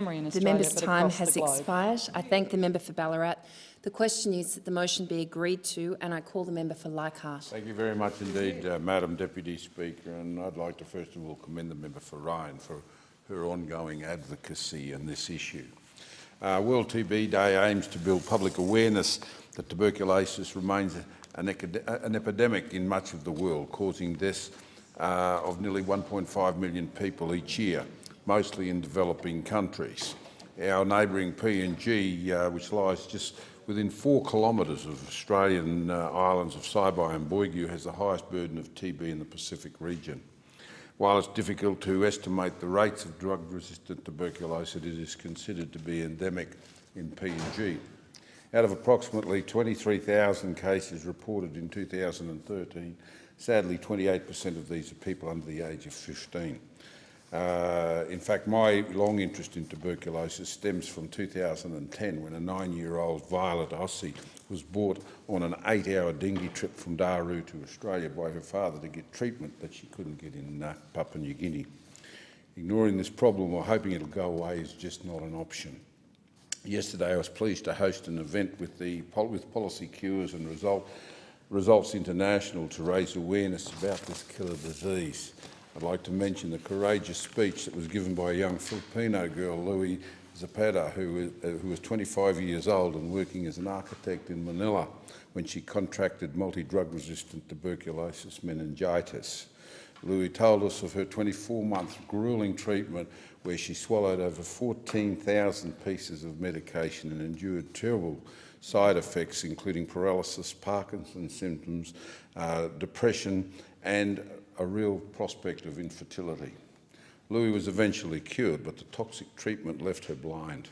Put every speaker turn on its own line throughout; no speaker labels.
The member's time has expired. I thank the member for Ballarat. The question is that the motion be agreed to, and I call the member for Leichhardt.
Thank you very much indeed, Madam Deputy Speaker, and I'd like to first of all commend the member for Ryan for her ongoing advocacy on this issue. World TB Day aims to build public awareness that tuberculosis remains an epidemic in much of the world, causing deaths of nearly 1.5 million people each year, mostly in developing countries. Our neighbouring PNG, which lies just within 4 kilometres of Australian islands of Saibai and Boigu, has the highest burden of TB in the Pacific region. While it's difficult to estimate the rates of drug-resistant tuberculosis, it is considered to be endemic in PNG. Out of approximately 23,000 cases reported in 2013, sadly 28% of these are people under the age of 15. In fact, my long interest in tuberculosis stems from 2010, when a 9-year-old Violet Ossie was brought on an 8-hour dinghy trip from Daru to Australia by her father to get treatment that she couldn't get in Papua New Guinea. Ignoring this problem or hoping it'll go away is just not an option. Yesterday I was pleased to host an event with Policy Cures and Results International to raise awareness about this killer disease. I'd like to mention the courageous speech that was given by a young Filipino girl, Louis Zapata, who was 25 years old and working as an architect in Manila when she contracted multi-drug-resistant tuberculosis meningitis. Louis told us of her 24-month gruelling treatment where she swallowed over 14,000 pieces of medication and endured terrible side effects, including paralysis, Parkinson's symptoms, depression, and a real prospect of infertility. Louis was eventually cured, but the toxic treatment left her blind.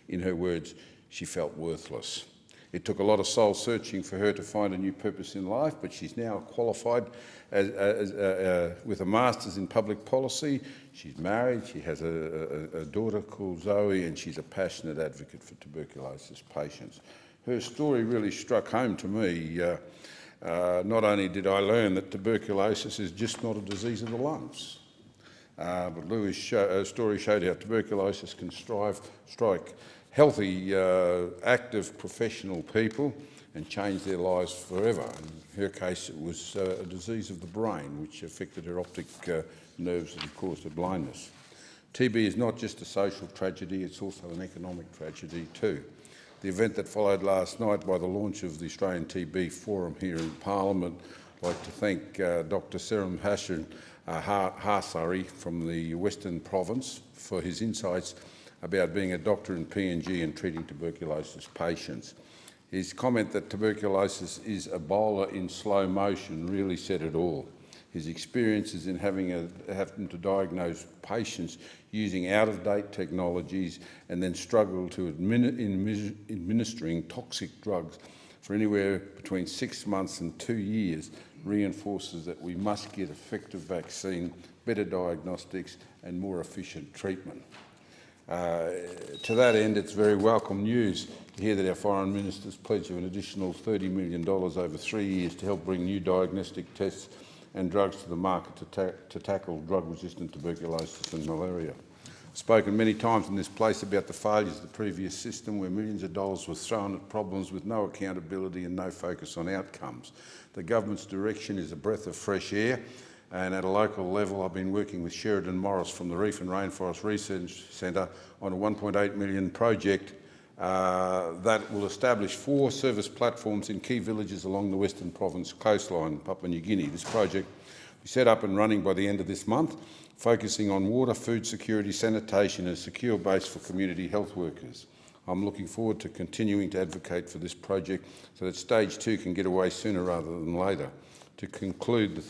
In her words, she felt worthless. It took a lot of soul searching for her to find a new purpose in life, but she's now qualified with a master's in public policy. She's married, she has a daughter called Zoe, and she's a passionate advocate for tuberculosis patients. Her story really struck home to me. Not only did I learn that tuberculosis is just not a disease of the lungs, but Louis' story showed how tuberculosis can strike healthy, active, professional people and change their lives forever. In her case, it was a disease of the brain which affected her optic nerves and caused her blindness. TB is not just a social tragedy, it's also an economic tragedy too. The event that followed last night by the launch of the Australian TB Forum here in Parliament, I'd like to thank Dr Serum Hassan Harsari from the Western Province for his insights about being a doctor in PNG and treating tuberculosis patients. His comment that tuberculosis is Ebola in slow motion really said it all. His experiences in having to diagnose patients using out-of-date technologies and then struggle to administering toxic drugs for anywhere between 6 months and 2 years reinforces that we must get effective vaccine, better diagnostics and more efficient treatment. To that end, it's very welcome news to hear that our Foreign Minister's pledged an additional $30 million over 3 years to help bring new diagnostic tests and drugs to the market to tackle drug-resistant tuberculosis and malaria. I've spoken many times in this place about the failures of the previous system, where millions of dollars were thrown at problems with no accountability and no focus on outcomes. The government's direction is a breath of fresh air, and at a local level I've been working with Sheridan Morris from the Reef and Rainforest Research Centre on a $1.8 million project that will establish 4 service platforms in key villages along the Western Province coastline, Papua New Guinea. This project will be set up and running by the end of this month, focusing on water, food security, sanitation and a secure base for community health workers. I'm looking forward to continuing to advocate for this project so that Stage 2 can get away sooner rather than later. To conclude, the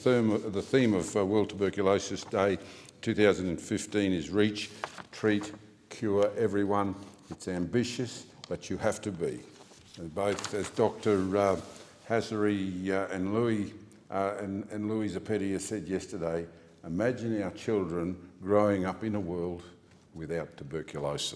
theme of World Tuberculosis Day 2015 is Reach, Treat, Cure Everyone. It's ambitious, but you have to be. Both, as Dr Hassari and Louis Zapetia said yesterday, imagine our children growing up in a world without tuberculosis.